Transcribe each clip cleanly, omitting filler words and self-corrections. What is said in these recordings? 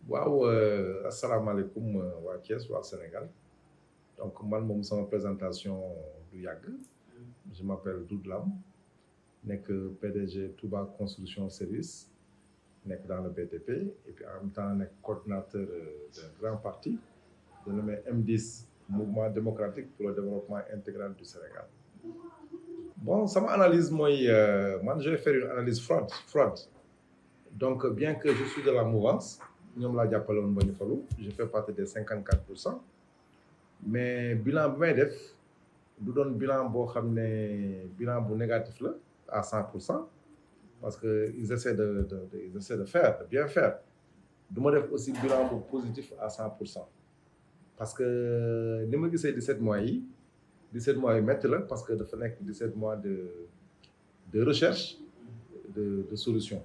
waaw asalaamaaleykum waa Thiès waa Sénégal donc man moom sama présentation du yàgg je m'appelle Doudou Lam nekk PDG Touba Construction Service nekk dans le BTP et puis en même temps nekk coordinateur d'un grand parti dénommé M10 Mouvement démocratique pour le développement intégral du Sénégal. Bon sama analyse mooy man je vais faire une analyse froide donc bien que je suis de la mouvance ñoom laa jàppale woon ba ñu falu je fais partie des 54% mais bilan bi may def du doon bilan boo xam ne bilan bu négatif la à 100% parce que ils essaient de faire de bien faire du ma def aussi bilan bu positif à 100% parce que ni ma gisee 17 mois yi 17 mois yu métti la parce que dafa nekk 17 mois de recherche de solution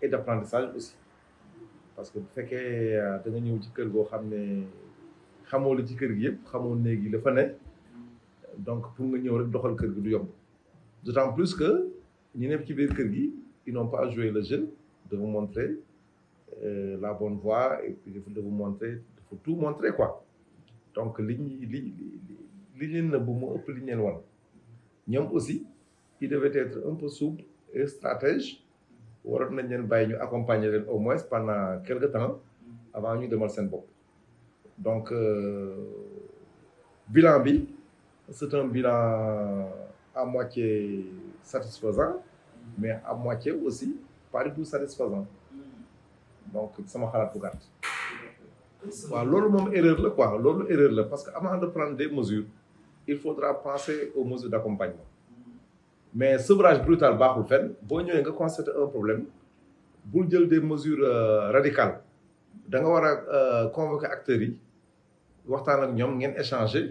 et d'apprentissage aussi parce que bu fekkee da nga ñëw ci kër goo xam ne xamoo la ci kër gi yëpp xamoo néeg yi la fa ne donc pour nga ñëw rek doxal kër gi du yomb d'autant plus que ñi nekk ci biir kër gi ils n'ont pas joué le jeu de vous montrer la bonne voie et puis de vous montrer de vous tout montrer quoi donc li leen na bu mu ëpp li ñu leen wan ñoom aussi ils devaient être un peu souples et stratèges waroon nañ leen bàyyi ñu accompagner leen au moins pendant quelque temps avant ñu demal seen bopp donc bilan bi c'est un bilan à moitié satisfaisant mais à moitié aussi pas du tout satisfaisant donc sama xalaat bu gàtt waaw loolu moom erreur la quoi loolu erreur la parce que avant de prendre des mesures il faudra penser aux mesures d'accompagnement mais sevrage brutal baaxul fenn boo ñëwee nga constater un problème bul jël des mesures radicales da nga war a convoquer acteurs yi waxtaan ak ñoom ngeen échanger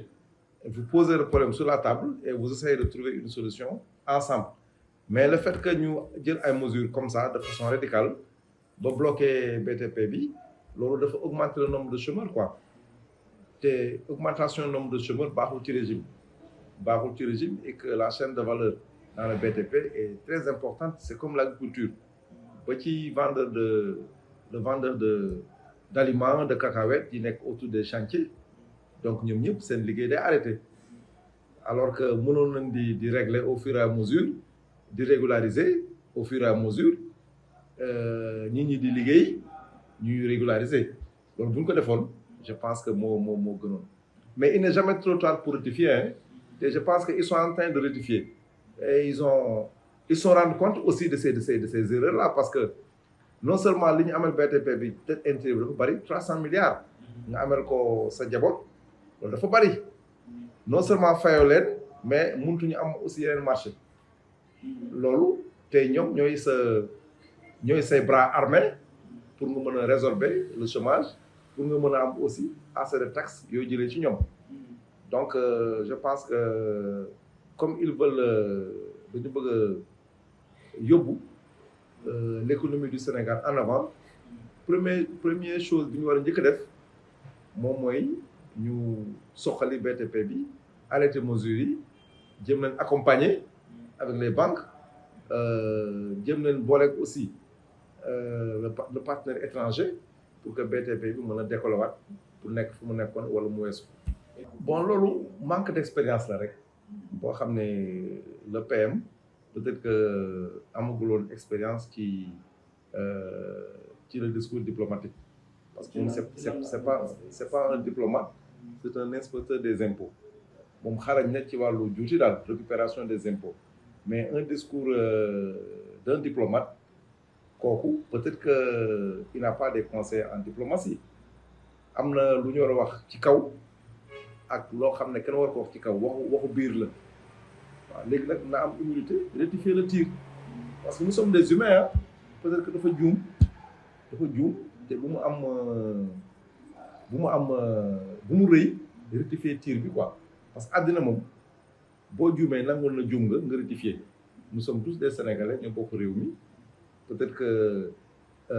vous posez le problème sur la table et vous essayez de trouver une solution ensemble mais le fait que ñu jël ay mesures comme ça de façon radicale ba bloquer BTP bi loolu dafa augmenter le nombre de chômeurs quoi te augmentation du nombre de chômeurs baaxul ci régime et que la chaîne de valeur dans le BTP est très importante c'est comme l'agriculture ba ci vendeur d'aliments de cacahuètes yi nekk autour des chantiers donc ñoom ñëpp seen liggéey day arrêté alors que mënoon nañ di régler au fur et à mesure di régulariser au fur et à mesure nit ñi di liggéey ñuy régulariser loolu bu ñu ko defoon je pense que moo gënoon mais il n'est jamais trop tard pour rectifier hein et je pense que ils sont en train de rectifier et ils sont rendus compte aussi de ces erreurs là parce que non seulement li ñu amal BTP bi peut-être intérêt bi dafa bari 300 milliards nga amal ko sa njaboot loolu dafa bari non seulement fayoo leen mais mëntuñu am aussi yeneen marché loolu tey ñoom ñooy say bras armés pour nga mën a résorber le chômage pour nga mën a am aussi assez de taxes yooyu jëlee ci ñoom donc je pense que comme ils veulent dañu bëgg a yóbbu l'économie du Sénégal en avant première chose bi ñu war a njëkk a def moom mooy ñu soxali BTP bi arrêter mesures yi jëm leen accompagner avec les banques jëm leen booleeg aussi le partenaire étranger pour que BTP bi mën a décoller waat pour nekk fu mu nekkoon wala mu weesu bon loolu manque d'expérience la rek boo xam ne le PM peut-être que amaguloon expérience ci le discours diplomatique parce que moom c'est pas un diplomate c'est un inspecteur des impôts moom xarañ na ci wàllu juuti daal récupération des impôts mais un discours d'un diplomate kooku peut-être que il n'a pas des conseils en diplomatie am na lu ñu war a wax ci kaw ak loo xam ne kenn war ko wax ci kaw waxu biir la waaw léegi nag na am humilité rectifier le tir parce que nous sommes des humains hein peut-être que dafa juum te bu mu rëy rectifier tir bi quoi parce que àddina moom boo juumee nangul na juum nga rectifier nous sommes tous des Sénégalais ñoo bokk réew mi peut-être que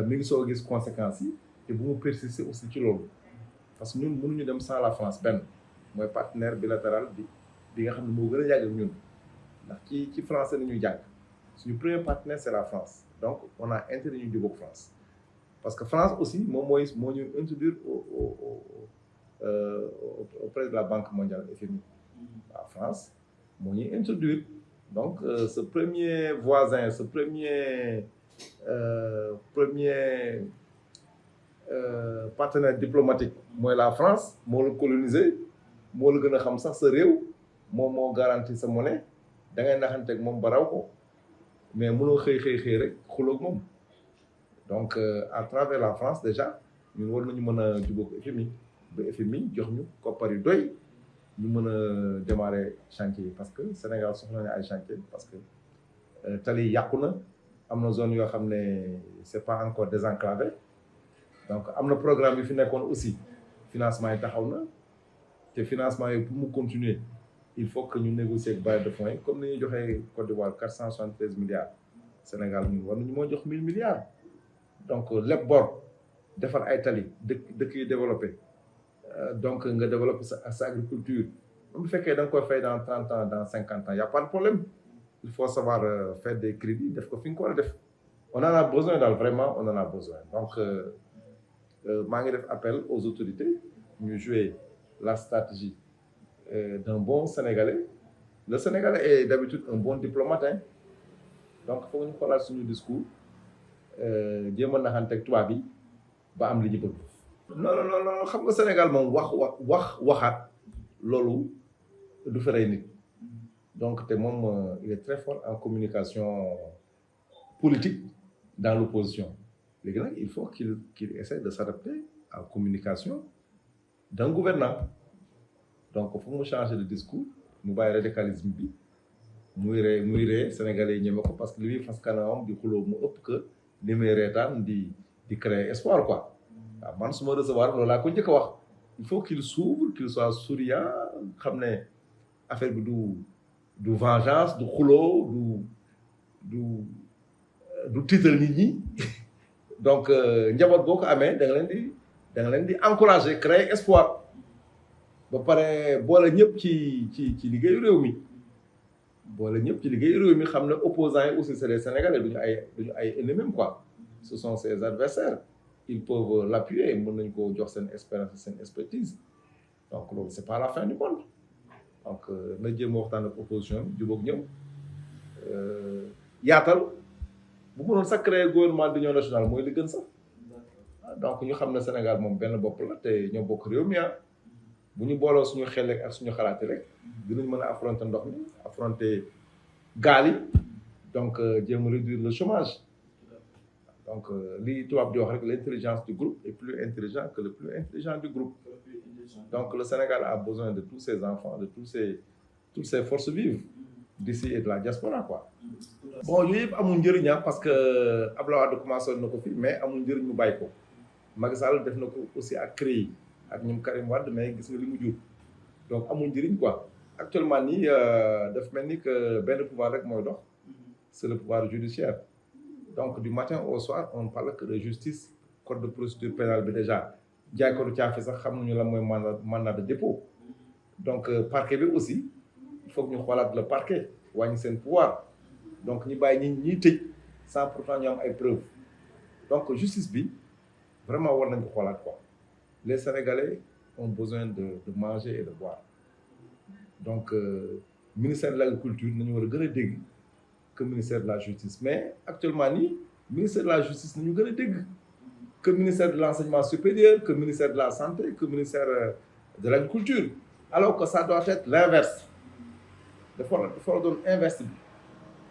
mi ngi soo gis conséquences yi te bu mu persister aussi ci loolu parce que ñun mënuñu dem sans la France benn mooy partenaire bilatéral bi nga xam ne moo gën a yàgg ak ñun ndax ci français nañuy jàng suñu premier partenaire c'est la France donc on a intérêt ñu jubóog France parce que France aussi moom moo ñu introduire auprès de la Banque mondiale FMI waaw France moo ñuy introduire donc ce premier voisin ce premier partenaire diplomatique mooy la France moo la colonisé moo la gën a xam sax sa réew moom moo garanti sa monnaie da ngay naxanteeg moom ba raw ko mais mënoo xëy rek xuloog moom donc à travers la France déjà ñun war nañu mën a jubóog FMI ba FMI jox ñu koppar yu doy ñu mën a démarrer chantier yi parce que Sénégal soxla na ay chantier parce que tali yàqu na am na zone yoo xam ne c'est pas encore désenclavé donc am na programme yu fi nekkoon aussi financement yi taxaw na te financement yi pour mu continuer il faut que ñu négocier ak bailleurs de fonds yi comme ni ñuy joxee Côte d'Ivoire 473 milliards Sénégal ñun war nañu moo jox 1000 milliards donc lépp bor defar ay tali dëkk yu développé donc nga développer sa agriculture même bu fekkee da nga koy fay dans 30 ans dans 50 ans y a pas de problème il faut savoir faire des crédits def ko fi nga ko war a def on en a besoin daal vraiment on en a besoin donc maa ngi def appel aux autorités ñu jouer la stratégie d'un bon Sénégalais le Sénégalais est d'habitude un bon diplomate hein donc foog ñu xoolaat suñu discours jéem a naxanteeg tubaab bi ba am li ñu bëgg. non xam nga Sénégal moom waxaat loolu du fi rey nit donc te moom il est très fort en communication politique dans l'opposition léegi nag il faut qu'il essaie de s'adapter à la communication d'un gouvernant donc foog mu changer de discours mu bàyyi radicalisme bi muy ree Sénégalais yi ñeme ko parce que li muy fas kanamam di xuloo mu ëpp que li muy reetaan di créer espoir quoi waaw man su ma recevoir loolu laa ko njëkk a wax il faut qu'il s'ouvre qu'il soit souriant xam ne affaire bi du vengeance du xuloo du tiital nit ñi donc njaboot boo ko amee da nga leen di encourager créer espoir ba pare boole ñëpp ci liggéeyu réew mi xam ne opposants yi aussi c'est des Sénégalais duñu ay ennemis quoi ce sont ses adversaires ils peuvent l'appuyer mën nañu ko jox seen expérience seen expertise donc loolu c'est pas la fin du monde donc na jéem a waxtaan ak opposition bi jubóog ñëw yaatal bu mënoon sax créer gouvernement d'union nationale mooy li gën sax donc ñu xam ne Sénégal moom benn bopp la te ñoo bokk réew mi bu ñu booloo suñu xel ak suñu xalaat rek dinañ mën a affronter ndox mi affronter gaal yi donc jéem a réduire le chômage donc li tubaab di wax rek l'intelligence du groupe est plus intelligent que le plus intelligent du groupe donc le Sénégal a besoin de tous ses enfants de toutes ses forces vives d'ici et de la diaspora quoi. bon yooyu yëpp amul njëriñ parce que Abdoulaye Wade commencé na ko fi mais amul njëriñ mu bàyyi ko Macky Sall def na ko aussi ak CREI ak ñoom Karim Wade mais gis nga li mu jur donc amul njëriñ quoi actuellement nii daf mel ni que benn pouvoir rek mooy dox c'est le pouvoir judiciaire donc du matin au soir on parle que de justice code de procédure pénale bi déjà jaay ko du caafi sax xam nañu la mooy mandat de dépôt donc parquet bi aussi il faut que ñu xoolaat le parquet wàññi seen pouvoir donc ñu bàyyi ñiy tëj sans pourtant ñu am ay preuves donc justice bi vraiment war nañ ko xoolaat quoi les Sénégalais ont besoin de manger et de boire donc ministère de l'agriculture nañu war a gën a dégg que ministère de la justice mais actuellement nii ministère de la justice nañu gën a dégg que ministère de l'enseignement supérieur que ministère de la santé que ministère de l'agriculture alors que ça doit être l'inverse dafa doon inverse bi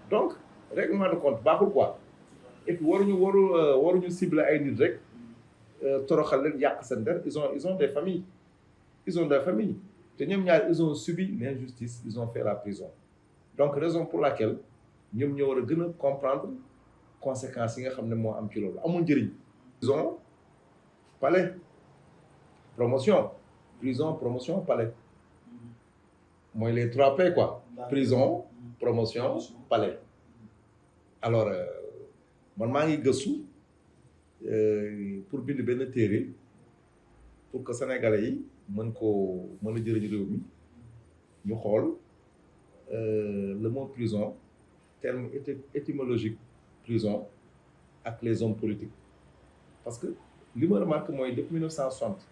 donc règlement de compte baaxul quoi et puis waruñu cibler ay nit rek toroxal leen yàq seen der ils ont des familles te ñoom ñaar ils ont subi l'injustice ils ont fait la prison donc raison pour laquelle ñoom ñoo war a gën a comprendre conséquences yi nga xam ne moo am ci loolu amul njëriñ prison palais promotion palais mooy les 3 P quoi prison promotion palais alors man maa ngi gëstu pour bind benn téere pour que sénégalais yi mën a jëriñ réew mi ñu xool le mot prison terme étymologique prison ak les hommes politiques parce que li ma remarque mooy depuis 1960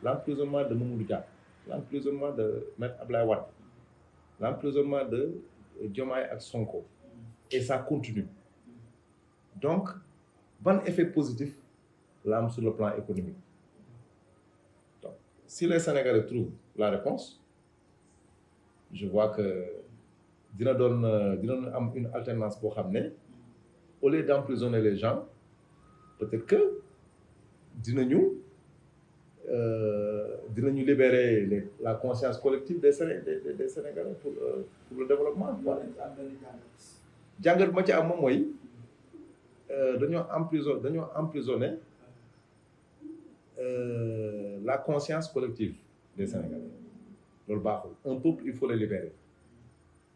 l'emprisonnement de Mamadou Dia, l'emprisonnement de Maître Abdoulaye Wade, l'emprisonnement de Diomaye ak Sonko, et ça continue. Donc ban effet positif la am sur le plan économique. Donc si les Sénégalais trouvent la réponse, je vois que dina am une alternance boo xam ne au lieu d'emprisonner les gens, peut-être que dinañu libérer la conscience collective des Sénégalais pour le développement. jàngat ma ci am moom mooy dañoo emprisonner la conscience collective des Sénégalais. loolu baaxul. Un peuple, il faut le libérer.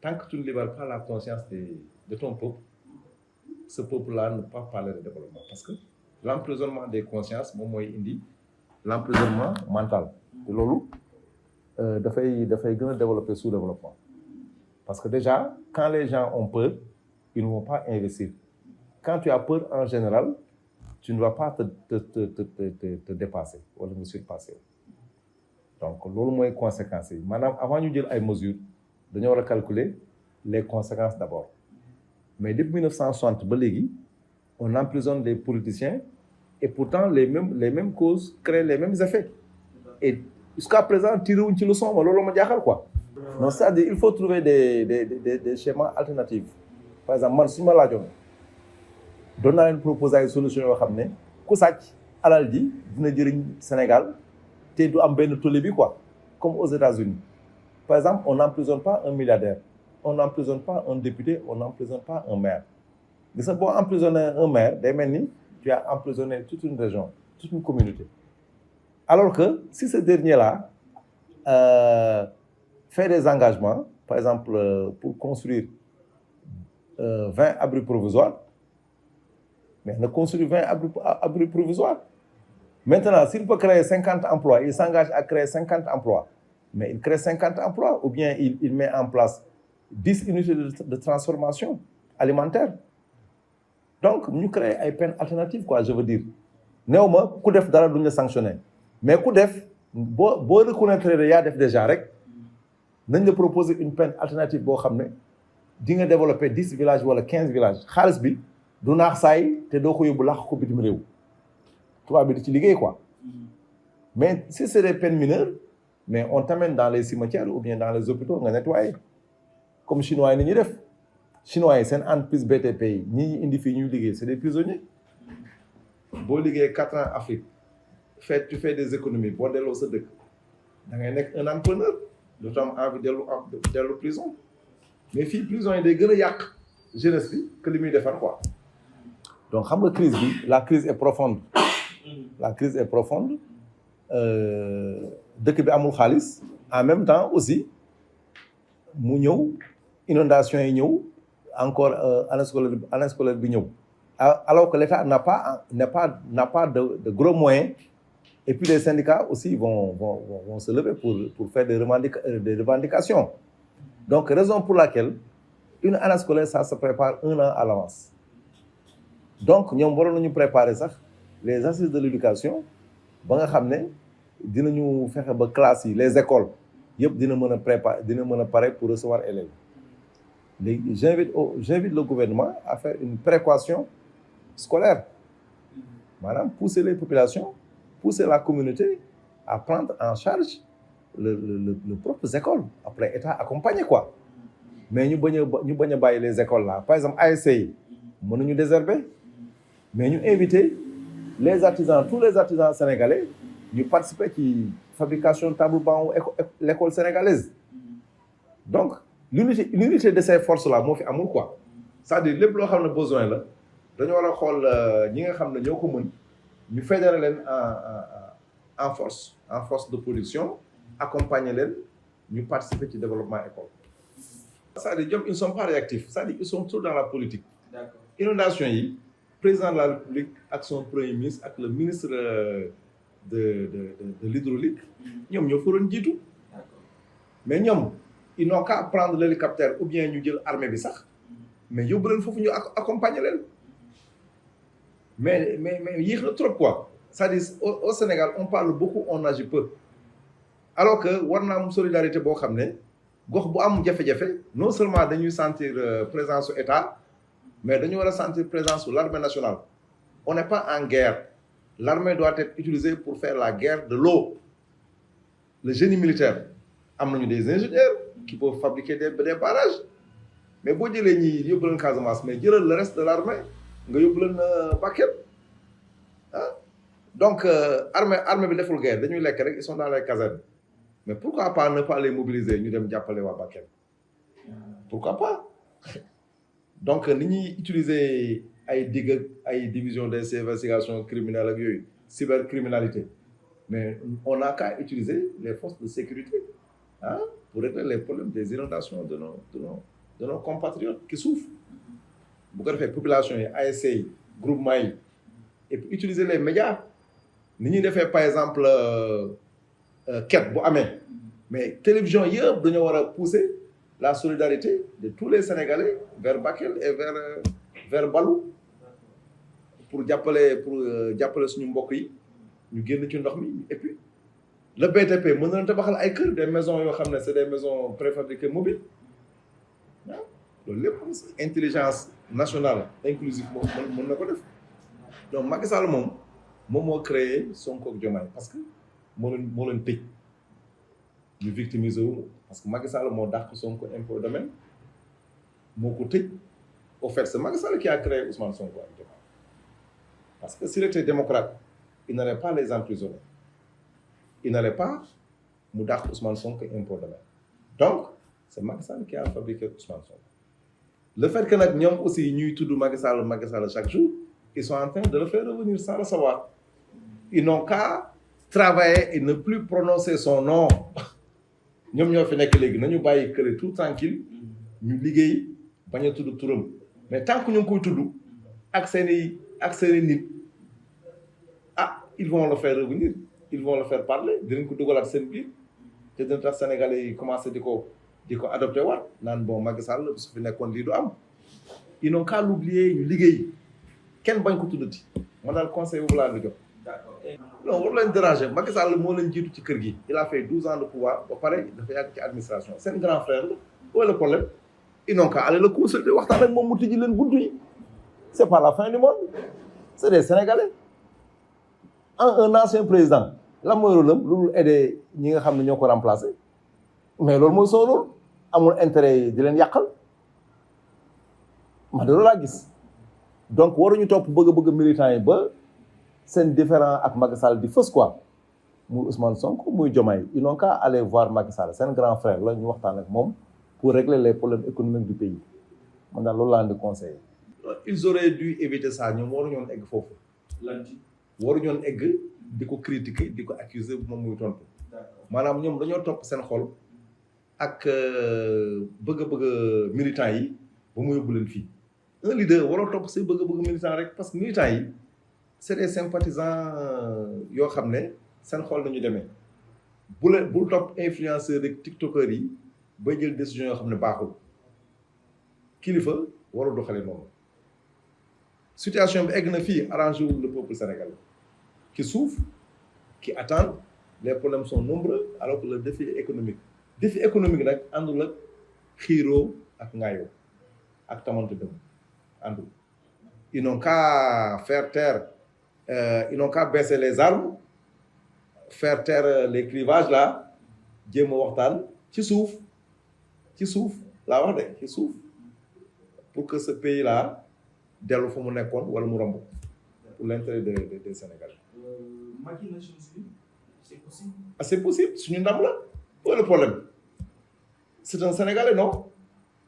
Tant que tu ne libères pas la conscience de ton peuple, ce peuple-là ne peut pas parler de développement, parce que l'emprisonnement des consciences moom mooy indi l'emprisonnement mental. te loolu dafay gën a développer sous-développement, parce que déjà quand les gens ont peur, ils ne vont pas investir. Quand tu as peur en général, tu ne vas pas te dépasser wala nga surpasser. Donc loolu mooy conséquences yi maanaam avant ñu jël ay mesures dañoo war a calculer les conséquences d'abord. Mais depuis 1960 ba léegi on emprisonne des politiciens et pourtant les mêmes causes créent les mêmes effets. Et jusqu'à présent tiré wuñ ci leçon ma loolu ma jaaxal quoi. Non, c'est-à-dire il faut trouver des schémas alternatifs. Par exemple man suñu ma laajoon doon naa leen proposer ay solutions yoo xam ne ku sàcc alal ji dina jëriñ Sénégal te du am benn tollé bi quoi, comme aux États-Unis. Par exemple, on n'emprisonne pas un milliardaire, on n'emprisonne pas un député, on n'emprisonne pas un maire. Gis nga boo emprisonner un maire day mel ni tu as emprisonné toute une région, toute une communauté. Alors que si ce dernier-là fait des engagements, par exemple pour construire 20 abris provisoires, mais ne construit 20 abris provisoires. Maintenant, s'il peut créer 50 emplois, il s'engage à créer 50 emplois. Mais il crée 50 emplois ou bien il met en place 10 unités de transformation alimentaire. Donc, nous créons une peine alternative, quoi, je veux dire. Néanmoins, ku def dara duñ la sanctionner. Mais ku def, boo reconnaître yaa def déjà rek, nañ la proposer une peine alternative boo xam ne di nga développer 10 villages wala 15 villages. Xaalis bi du naax saay te doo ko yóbbu làq ko bitim réew. Tubaab bi di ci liggéey quoi. Mais si c'est des peines mineures, mais on t'amène dans les cimetières ou bien dans les hôpitaux nga nettoyer comme chinois yi ni ñuy def. Chinois yi seen entreprise BTP yi ñi indi fii ñuy liggéey c'est des prisonniers. boo liggéey 4 ans Afrique tu fais des économies boo delloo sa dëkk da ngay nekk un entrepreneur dootu am envie dellu prison. Mais fii prison yi day gën a yàq jeunesse bi que li muy defar quoi. Donc xam nga crise bi la crise est profonde. La crise est profonde. Dëkk bi amul xaalis en même temps aussi mu ñëw inondation yi ñëw encore année scolaire bi ñëw alors que l'État n'a pas de gros moyens et puis les syndicats aussi vont se lever pour faire des revendications. Donc raison pour laquelle une année scolaire ça se prépare 1 an à l'avance. Donc ñoom waroon nañu préparer sax les assises de l'éducation ba nga xam ne dinañu fexe ba classes yi les écoles yëpp dina mën a pare pour recevoir élèves. Léegi j'invite le gouvernement à faire une prééquation scolaire maanaam pousser les populations, pousser la communauté à prendre en charge le propres écoles après État accompagné quoi. Mais ñu bañ a bàyyi les écoles là par exemple ASC yi mënuñu désherber mais ñu inviter les artisans, tous les artisans sénégalais ñu participer ci fabrication table banc l'école sénégalaise. Donc l'unité de ces forces là moo fi amul quoi. C'est-à-dire lépp loo xam ne besoin la dañu war a xool ñi nga xam ne ñoo ko mën ñu fédérer leen en force de production accompagner leen ñu participer ci développement école. C'est-à-dire ñoom ils ne sont pas réactifs, c'est-à-dire ils sont trop dans la politique. D'accord. Inondation yi président de la République ak son premier ministre ak le ministre de l'hydraulique ñoom ñoo fa doon jiitu. Mais ñoom ils n'ont qu'à prendre l'hélicoptère ou bien ñu jël armée bi sax mais yóbbu leen foofu ñu accompagner leen. mais yéex na trop quoi c'est-à-dire au Sénégal on parle beaucoup on agit peu alors que war na am solidarité boo xam ne gox bu am jafe-jafe non seulement dañuy sentir présence su état mais dañu war a sentir présence su l'armée nationale on n'est pas en guerre l'armée doit être utilisée pour faire la guerre de l'eau le génie militaire am nañu des ingénieurs qui peuvent fabriquer des barrages mais boo jëlee ñi yóbbu leen Casamance mais jëlal le reste de l'armée nga yóbbu leen Bakel ah donc armée bi deful guerre dañuy lekk rek ils sont dans les casernes mais pourquoi pas ne pas les mobiliser ñu dem jàppale waa Bakel pourquoi pas donc ni ñuy utiliser ay digg ak ay division des investigations criminelles ak yooyu cybercriminalité mais on n'a qu'à utiliser les forces de sécurité ah pour régler les problèmes des inondations de nos compatriotes qui souffrent bu ko defee population yi ASC yi groupement yi et puis utiliser les médias ni ñuy defee par exemple quête bu amee mais télévision yëpp dañoo war a pousser la solidarité de tous les Sénégalais vers Bakel et vers Balou pour jàppale suñu mbokk yi ñu génn ci ndox mi et puis le BTP mën na tabaxal ay kër des maisons yoo xam ne c'est des maisons préfabriquées mobiles ah loolu lépp intelligence nationale inclusive mën na ko def donc Macky Sall moom moo créé Sonko ak Diomaye parce que moo leen tëj ñu victimiser wu parce que Macky Sall moo dàq Sonko impôt domaine moo ko tëj au fait c'est Macky Sall qui a créé Ousmane Sonko ak Diomaye parce que s'il était démocrate il n'allait pas les emprisonner il n'allait pas mu dàq Ousmane Sonko impôt domaine donc c'est Macky Sall qui a fabriqué Ousmane Sonko le fait que nag ñoom aussi ñuy tudd Macky Sall chaque jour ils sont en train de le faire revenir sans le savoir ils n'ont qu'à travailler et ne plus prononcer son nom ñoom ñoo fi nekk léegi nañu bàyyi kële tout tranquille ñu liggéey bañ a tudd turam mais tant que ñu ngi koy tudd ak seeni nit ils vont le faire revenir ils vont le faire parler dinañ ko dugalaat seen biir te dina tax Sénégalais yi commencé di ko adopté waat naan bon Macky Sall su fi nekkoon lii du am ils n'ont qu'à l'oublier ñu liggéey kenn bañ ko tuddati man daal conseil boobu laa di jox. D'accord non war leen déranger Macky Sall moo leen jiitu ci kër gi il a fait 12 ans de pouvoir ba pare dafa yàgg ci administration seen grand frère la où est le problème ils n'ont qu'à aller le consulter waxtaan ak moom mu tijji leen buntu yi c'est pas la fin du monde c'est des Sénégalais un ancien président la mooy rôle am loolu aider ñi nga xam ne ñoo ko remplacer mais loolu mooy son rôle amul intérêt yi di leen yàqal ma de loolu laa gis donc waruñu topp bëgg militants yi ba seen différent ak Macky Sall di fës quoi muy Ousmane Sonko muy Diomaye ils n'ont qu'à aller voir Macky Sall seen grand frère la ñu waxtaan ak moom pour régler les problèmes économiques du pays man daal loolu laa leen di conseiller. ils auraient dû éviter ça ñoom waruñoon egg foofu. waruñoon egg di ko critiquer di ko accuser moom muy tontu. maanaam ñoom dañoo topp seen xol ak bëgg militants yi ba mu yóbbu leen fii. un leader waroo topp say bëgg militant rek parce que militants yi c'est des sympathisants yoo xam ne seen xol nañu demee bul topp influenceurs rek tiktokers yi bay jël décision yoo xam ne baaxul kilifa warul doxalee noonu situation bi egg na fii arrangé wul le peuple sénégalais qui souffre qui attend les problèmes sont nombreux alors que le défi économique nag àndul ak xiiroo ak ngaayoo ak tamante dem àndul ils n'ont qu'à faire taire ils n'ont qu'à baisser les armes faire taire les clivages là jéem a waxtaan ci suuf laa wax de ci suuf pour que ce pays là dellu fu mu nekkoon wala mu romb pour l'intérêt des Sénégalais. Macky Nations Unies, c'est possible. Ah, c'est possible suñu ndam la pas le problème c'est un Sénégalais non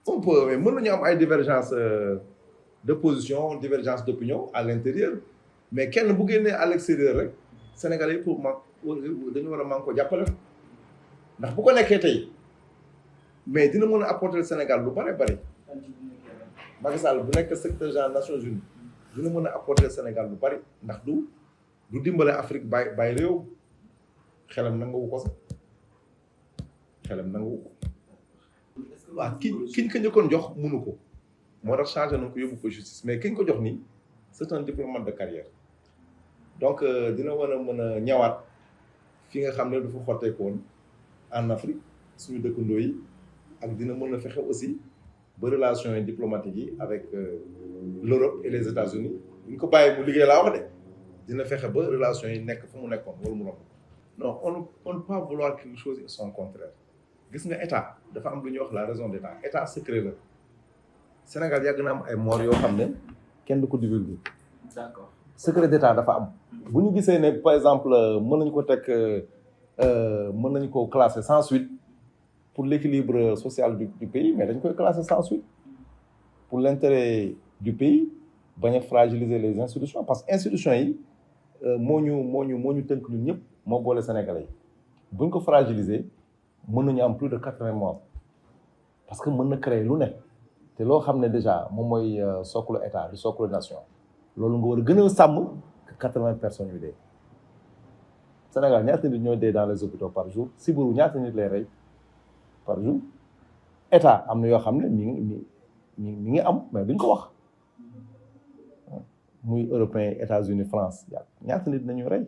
on peut mais mën nañu am ay divergence de position divergence d'opinion à l'intérieur mais kenn bu génnee à l'extérieur rek Sénégalais yi pour dañu war a man ko jàppale ndax bu ko nekkee tey mais dina mën a apporter Sénégal lu bare Macky Sall bu nekk secrétaire général Nations Unies dina mën a apporter Sénégal lu bari ndax du dimbale Afrique bàyyi réew xelam nangawu ko sax waaw kiñ ko njëkkoon jox mënu ko moo tax changé nañ ko yóbbu ko justice mais kiñ ko jox nii c'est un diplomate de carrière donc dina mën a ñëwaat fi nga xam ne dafa xotteeku woon en Afrique suñu dëkkandoo yi ak dina mën a fexe aussi ba relations yi diplomatiques yi avec l'Europe et les États-Unis bu ñu ko bàyyi mu liggéey laa wax de dina fexe ba relations yi nekk fu mu nekkoon wala mu romb non on ne peut pas vouloir quelque chose et son contraire gis nga état dafa am lu ñuy wax la raison d'état état secret la Sénégal yàgg na am ay morts yoo xam ne kenn du ko divulguer. D'accord. Secret d'état dafa am bu ñu gisee ne par exemple mën nañu ko teg mën nañu ko classer sans suite pour l'équilibre social du pays mais dañ koy classer sans suite pour l'intérêt du pays bañ a fragiliser les institutions parce que institutions yi moo ñu tënk ñun ñëpp moo boole Sénégalais yi bu ñu ko fragiliser mën nañu am plus de 80 morts parce que mën na créer lu ne te loo xam ne déjà moom mooy socle état du socle nation loolu nga war a gën a sàmm que 80 personnes yu dee Sénégal ñaata nit ñoo dee dans les hôpitaux par jour sibiru ñaata nit lay rey par jour état am na yoo xam ne mi ngi am mais duñ ko wax muy européen États-Unis France ñaata nit nañu rey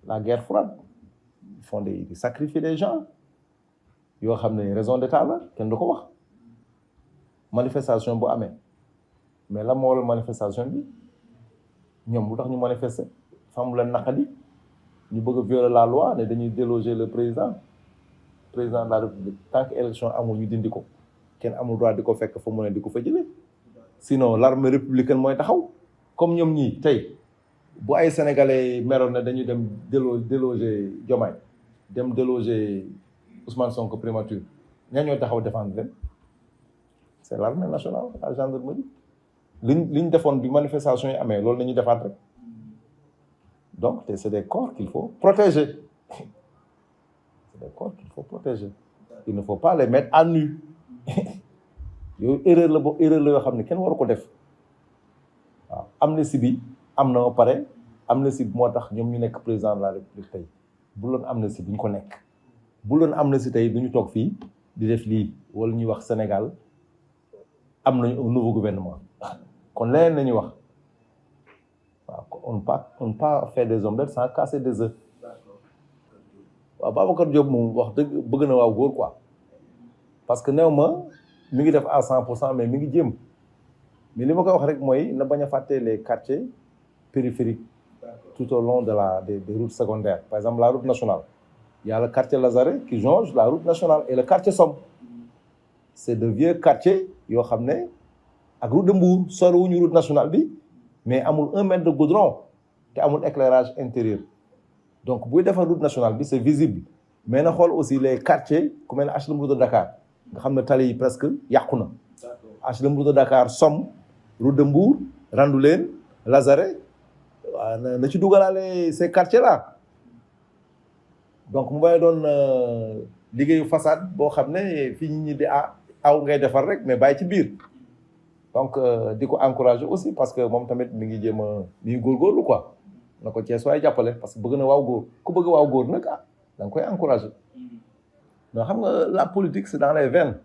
la guerre froide ils font ils sacrifient des gens yoo xam ne raison d'état la kenn du ko wax manifestation bu amee mais la moo la manifestation bi ñoom lu tax ñu manifester fam leen naqadi ñu bëgg a violer la loi ne dañuy déloger le président de la République tant que élection amul ñu dindi ko kenn amul droit di ko fekk fa mu ne di ko fa jëlee sinon l'armée républicaine mooy taxaw comme ñoom ñii tey bu ay sénégalais meroon ne dañuy dem déloger Diomaye dem déloger Ousmane Sonko primature ñaa ñooy taxaw défendre leen c'est l'armée nationale la gendarmerie liñ defoon bi manifestation yi amee loolu la ñuy defaat rek donc c'est des corps qu'il faut protéger c'est des corps qu'il faut protéger il ne faut pas les mettre à nu yooyu erreur la yoo xam ne kenn waru ko def waaw amnistie bi am na ba pare amnistie bi moo tax ñoom ñu nekk président de la République tey bu loon amnistie duñ ko nekk bu loon amnistie tey duñu toog fii di def lii wala ñuy wax Sénégal am nañu un nouveau gouvernement kon leneen la ñuy wax waaw on ne pas faire des omelettes sans casser des œufs waaw Babacar Diop moom wax dëgg bëgg na waaw góor quoi parce que néew ma mi ngi def à 100% mais mi ngi jéem mais li ma koy wax rek mooy na bañ a fàtte les quartiers périphériques tout au long des routes secondaires par exemple la route nationale il y a le quartier Lazaret qui jonge la route nationale et le quartier Somme c'est de vieux quartiers yoo xam ne ak route de Mbour soriwuñu route nationale bi mais amul 1 mètre de goudron te amul éclairage intérieur donc buy defar route nationale bi c'est visible mais na xool aussi les quartiers ku mel ne HLM route de Dakar nga xam ne tali yi presque yàqu na HLM route de Dakar Somme route de Mbour Randoulène Lazaret na ci dugalaale ces quartiers là donc mu bay doon liggéeyu façade boo xam ne fii ñi di aw ngay defar rek mais bàyyi ci biir donc di ko encourager aussi parce que moom tamit mi ngi jéem a mi ngi góorgóorlu quoi na ko Cees waaye jàppale parce que bëgg na waaw góor ku bëgg waaw góor nag da nga koy encourager donc xam nga la politique c'est dans les veines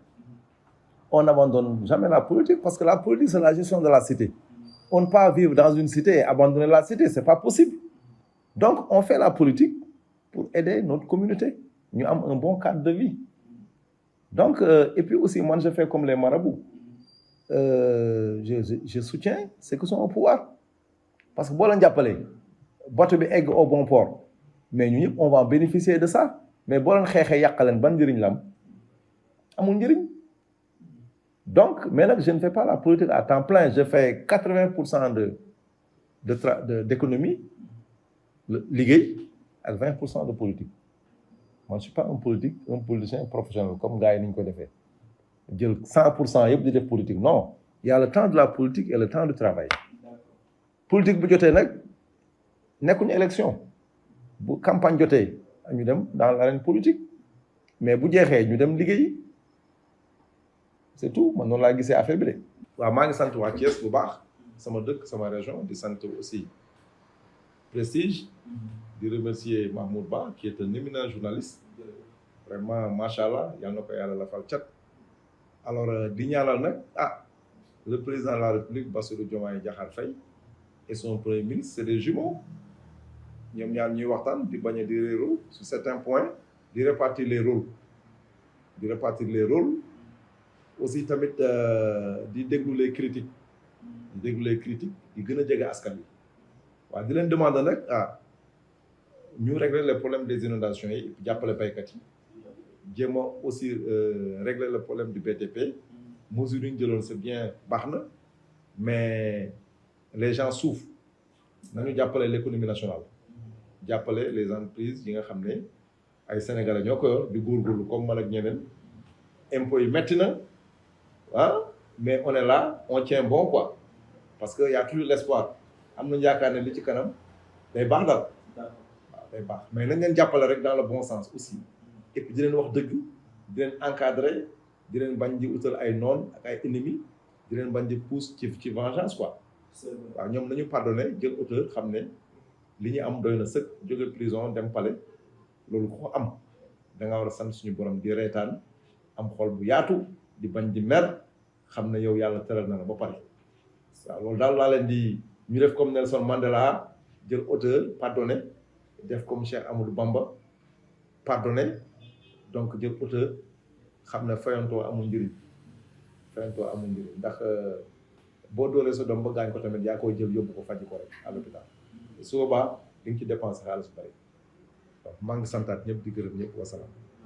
on n'abandonne jamais la politique parce que la politique c'est la gestion de la cité on ne peut pas vivre dans une cité et abandonner la cité c'est pas possible donc on fait la politique pour aider notre communauté ñu am un bon cadre de vie donc et puis aussi moi je fais comme les marabouts je soutiens ceux qui sont au pouvoir parce que boo leen jàppalee bateau bi egg au bon port mais ñu ñëpp on va bénéficier de ça mais boo leen xeexee yàqaleen ban njëriñ la am amul njëriñ donc mais nag je ne fais pas la politique à temps plein je fais 80% d'économie liggéey ak 20% de politique moi je suis pas un politicien professionnel comme gars yi ni ñu ko defee jël 100% yëpp di def politique non il y a le temps de la politique et le temps du travail politique bu jotee nag nekkuñu élection bu campagne jotee ñu dem dans l'arène politique mais bu jeexee ñu dem liggéeyi c'est tout man noonu laa gisee affaire bi de. waaw maa ngi sant waa Thiès bu baax sama dëkk sama région di sant aussi Prestige di remercier Mahmoud Ba qui est un éminent journaliste vraiment macha allah yal na ko yàlla lafal cat alors di ñaanal nag le président de la République Bassirou Diomaye Diakhar Faye et son premier ministre c'est des jumeaux ñoom ñaar ñuy waxtaan di bañ a di réeroo sur certains points di répartir les rôles aussi tamit di déglu les critiques di gën a jege askan wi waaw di leen demander nag ñu régler le problème des inondations yi jàppale baykat yi jéem a aussi régler le problème du BTP mesures yi ñu jëloon c'est bien baax na mais les gens souffrent nañu jàppale l'économie nationale jàppale les entreprises yi nga xam ne ay sénégalais ñoo ko yor di góorgóorlu comme man ak ñeneen impôts yi metti na mais on est là on tient bon quoi parce que y a toujours l'espoir am nañu yaakaar ne li ci kanam day baax daal waaw day baax mais nañ leen jàppale rek dans le bon sens aussi et puis di leen wax dëgg di leen encadrer di leen bañ di utal ay noon ak ay ennemis di leen bañ di pousse ci vengeance quoi waaw ñoom nañu pardonner jël auteur xam ne li ñu am doy na sëkk jóge prison dem palais loolu ko am da nga war a sant suñu borom di reetaan am xol bu yaatu di bañ di mer xam ne yow yàlla teral na la ba pare waaw loolu daal laa leen di ñu def comme Nelson Mandela jël auteur pardonner def comme Cheikh Amadou Bamba pardonner donc jël auteur xam ne fayantoo amul njëriñ ndax boo doolee sa doom ba gaañ ko tamit yaa koy jël yóbbu ko faj ko rek à l'hôpital su boobaa di nga ci dépenser xaalis bu bari waaw maa ngi santaat ñëpp di gërëm ñëpp wasalaam